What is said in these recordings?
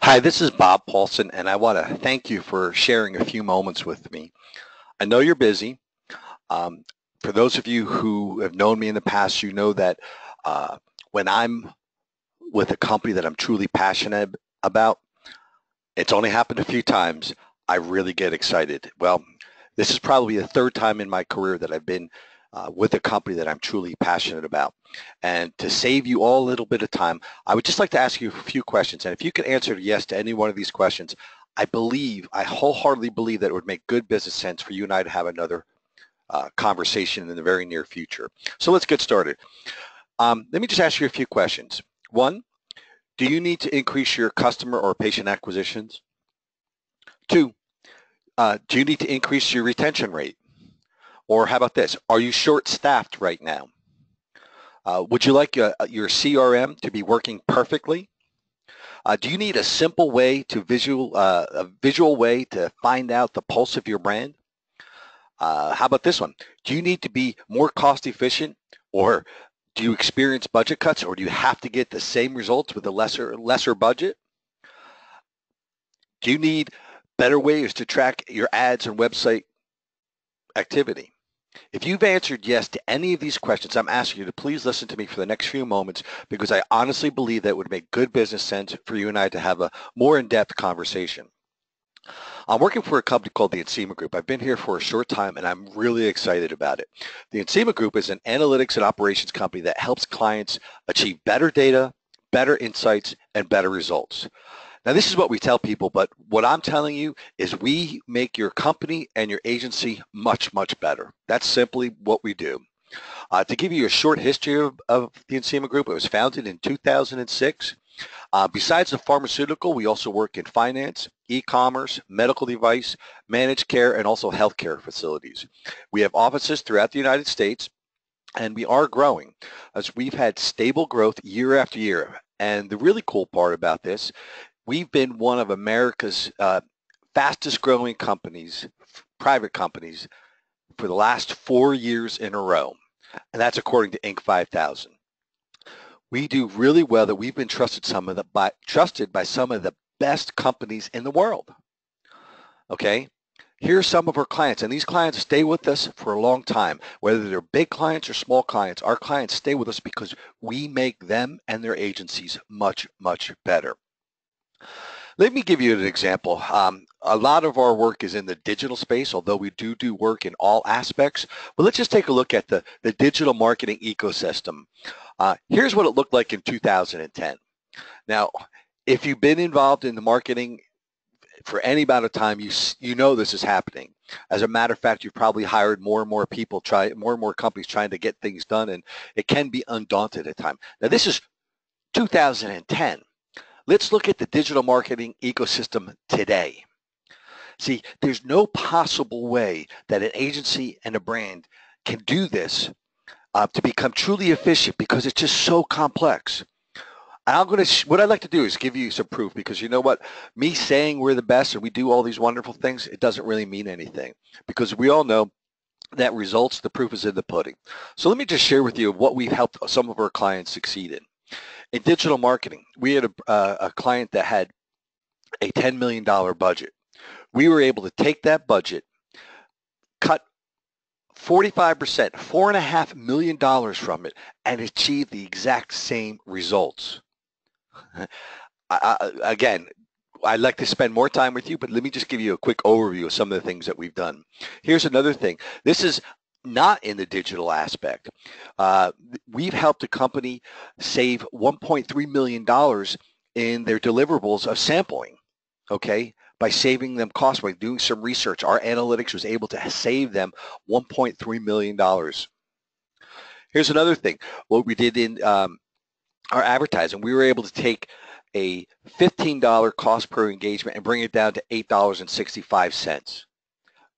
Hi, this is Bob Paulson, and I want to thank you for sharing a few moments with me. I know you're busy. Um, for those of you who have known me in the past, you know that when I'm with a company that I'm truly passionate about, it's only happened a few times, I really get excited. Well, this is probably the third time in my career that I've been with a company that I'm truly passionate about. And to save you all a little bit of time, I would just like to ask you a few questions. And if you could answer yes to any one of these questions, I wholeheartedly believe that it would make good business sense for you and I to have another conversation in the very near future. So let's get started. Let me just ask you a few questions. One, do you need to increase your customer or patient acquisitions? Two, do you need to increase your retention rate? Or how about this? Are you short-staffed right now? Would you like your CRM to be working perfectly? Do you need a simple way to a visual way to find out the pulse of your brand? How about this one? Do you need to be more cost efficient, or do you experience budget cuts, or do you have to get the same results with a lesser budget? Do you need better ways to track your ads and website activity? If you've answered yes to any of these questions, I'm asking you to please listen to me for the next few moments because I honestly believe that it would make good business sense for you and I to have a more in-depth conversation. I'm working for a company called the Encima Group. I've been here for a short time and I'm really excited about it. The Encima Group is an analytics and operations company that helps clients achieve better data, better insights, and better results. Now, this is what we tell people, but what I'm telling you is we make your company and your agency much, much better. That's simply what we do. To give you a short history of the Encima Group, it was founded in 2006. Besides the pharmaceutical, we also work in finance, e-commerce, medical device, managed care, and also healthcare facilities. We have offices throughout the United States, and we are growing as we've had stable growth year after year. And the really cool part about this, we've been one of America's fastest growing companies, private companies, for the last 4 years in a row. And that's according to Inc. 5000. We do really well that we've been trusted by some of the best companies in the world. Okay? Here are some of our clients, and these clients stay with us for a long time. Whether they're big clients or small clients, our clients stay with us because we make them and their agencies much, much better. Let me give you an example. A lot of our work is in the digital space, although we do work in all aspects. But let's just take a look at the digital marketing ecosystem. Here's what it looked like in 2010. Now, if you've been involved in the marketing for any amount of time, you know this is happening. As a matter of fact, you've probably hired more and more people, more and more companies trying to get things done, and it can be undaunted at times. Now, this is 2010. Let's look at the digital marketing ecosystem today. See, there's no possible way that an agency and a brand can do this to become truly efficient because it's just so complex. What I'd like to do is give you some proof because you know what? Me saying we're the best and we do all these wonderful things, it doesn't really mean anything because we all know that results, the proof is in the pudding. So let me just share with you what we've helped some of our clients succeed in. In digital marketing, we had a client that had a $10 million budget. We were able to take that budget, cut 45%, $4.5 million from it, and achieve the exact same results. Again, I'd like to spend more time with you, but let me just give you a quick overview of some of the things that we've done. Here's another thing. This is not in the digital aspect. We've helped a company save $1.3 million in their deliverables of sampling, okay, by saving them costs, by doing some research. Our analytics was able to save them $1.3 million. Here's another thing. What we did in our advertising, we were able to take a $15 cost per engagement and bring it down to $8.65.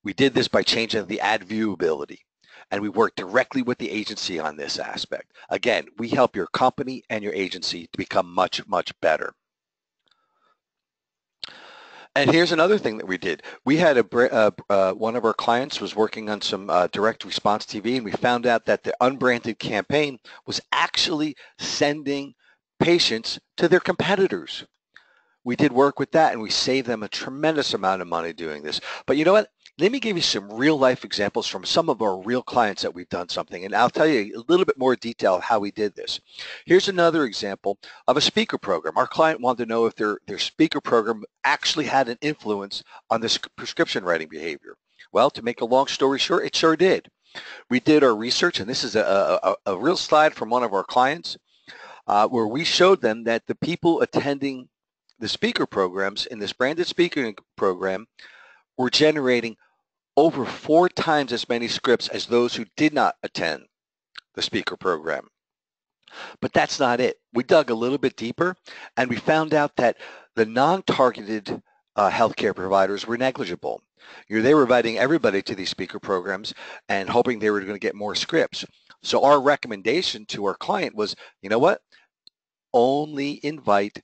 We did this by changing the ad viewability. And we work directly with the agency on this aspect. Again, we help your company and your agency to become much, much better. And here's another thing that we did. We had one of our clients was working on some direct response TV, and we found out that the unbranded campaign was actually sending patients to their competitors. We did work with that, and we saved them a tremendous amount of money doing this. But you know what? Let me give you some real life examples from some of our real clients that we've done something, and I'll tell you a little bit more detail of how we did this. Here's another example of a speaker program. Our client wanted to know if their speaker program actually had an influence on this prescription writing behavior. Well, to make a long story short, it sure did. We did our research, and this is a real slide from one of our clients where we showed them that the people attending the speaker programs in this branded speaking program were generating over 4 times as many scripts as those who did not attend the speaker program. But that's not it. We dug a little bit deeper, and we found out that the non-targeted healthcare providers were negligible. They were inviting everybody to these speaker programs and hoping they were going to get more scripts. So our recommendation to our client was, you know what? Only invite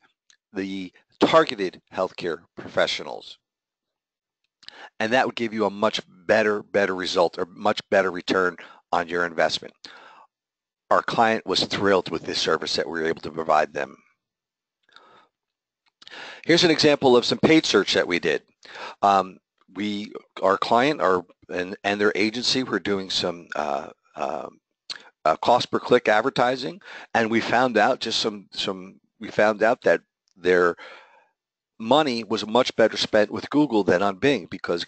the targeted healthcare professionals. And that would give you a much better result or much better return on your investment. Our client was thrilled with this service that we were able to provide them. Here's an example of some paid search that we did. Our client and their agency were doing some cost per click advertising, and we found out that their money was much better spent with Google than on Bing, because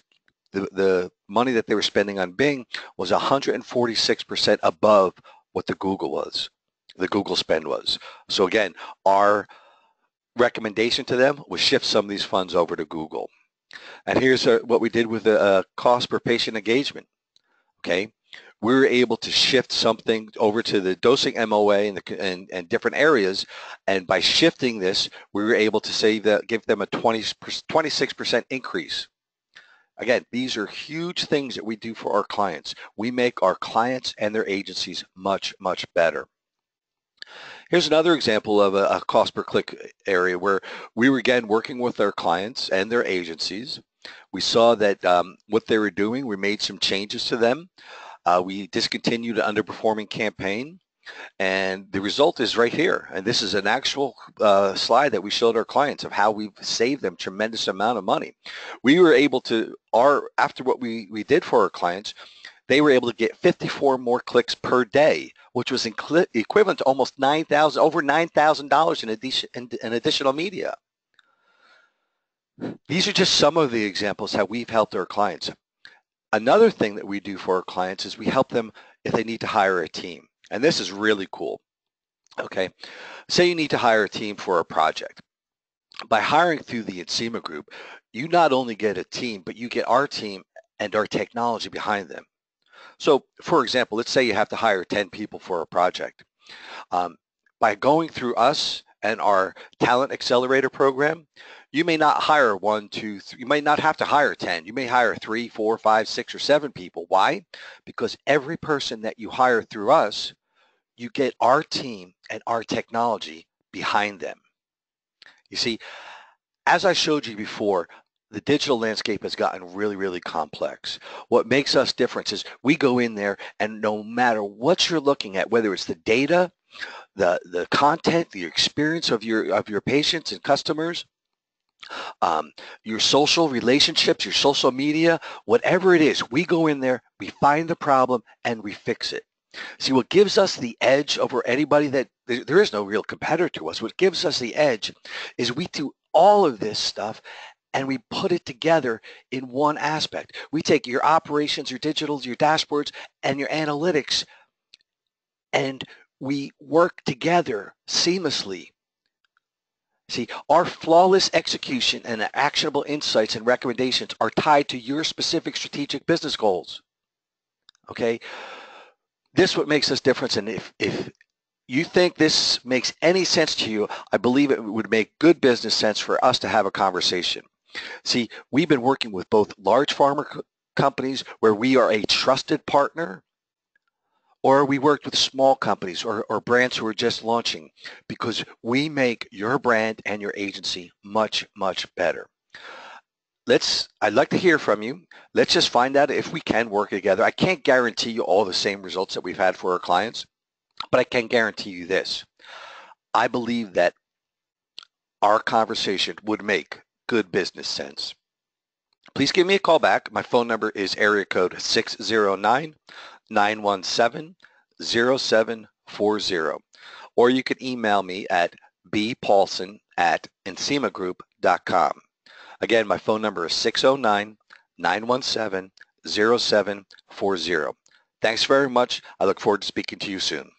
the money that they were spending on Bing was 146% above what the Google spend was. So again, our recommendation to them was shift some of these funds over to Google. And here's what we did with the cost per patient engagement. Okay, we were able to shift something over to the dosing MOA and different areas, and by shifting this, we were able to give them a 26% increase. Again, these are huge things that we do for our clients. We make our clients and their agencies much better. Here's another example of a cost per click area where we were again working with our clients and their agencies. We saw that what they were doing, we made some changes to them. We discontinued an underperforming campaign, and the result is right here. And this is an actual slide that we showed our clients of how we've saved them tremendous amount of money. We were able to, after what we did for our clients, they were able to get 54 more clicks per day, which was equivalent to almost over $9,000 in additional media. These are just some of the examples how we've helped our clients. Another thing that we do for our clients is we help them if they need to hire a team. And this is really cool. Okay, say you need to hire a team for a project. By hiring through the Encima Group, you not only get a team, but you get our team and our technology behind them. So, for example, let's say you have to hire 10 people for a project. By going through us and our Talent Accelerator program, you may not hire 1, 2, 3, you may not have to hire 10. You may hire 3, 4, 5, 6, or 7 people. Why? Because every person that you hire through us, you get our team and our technology behind them. You see, as I showed you before, the digital landscape has gotten really complex. What makes us different is we go in there, and no matter what you're looking at, whether it's the data, the content, the experience of your patients and customers, your social relationships, your social media, whatever it is, we go in there, we find the problem, and we fix it. See, what gives us the edge over anybody there is no real competitor to us. What gives us the edge is we do all of this stuff and we put it together in one aspect. We take your operations, your digitals, your dashboards, and your analytics, and we work together seamlessly. See, our flawless execution and actionable insights and recommendations are tied to your specific strategic business goals. Okay? This is what makes us different, and if you think this makes any sense to you, I believe it would make good business sense for us to have a conversation. See, we've been working with both large pharma companies where we are a trusted partner, or we worked with small companies or brands who are just launching, because we make your brand and your agency much better. I'd like to hear from you. Let's just find out if we can work together. I can't guarantee you all the same results that we've had for our clients, but I can guarantee you this. I believe that our conversation would make good business sense. Please give me a call back. My phone number is area code 609-917-0740. Or you can email me at bpaulson@encimagroup.com. Again, my phone number is 609-917-0740. Thanks very much. I look forward to speaking to you soon.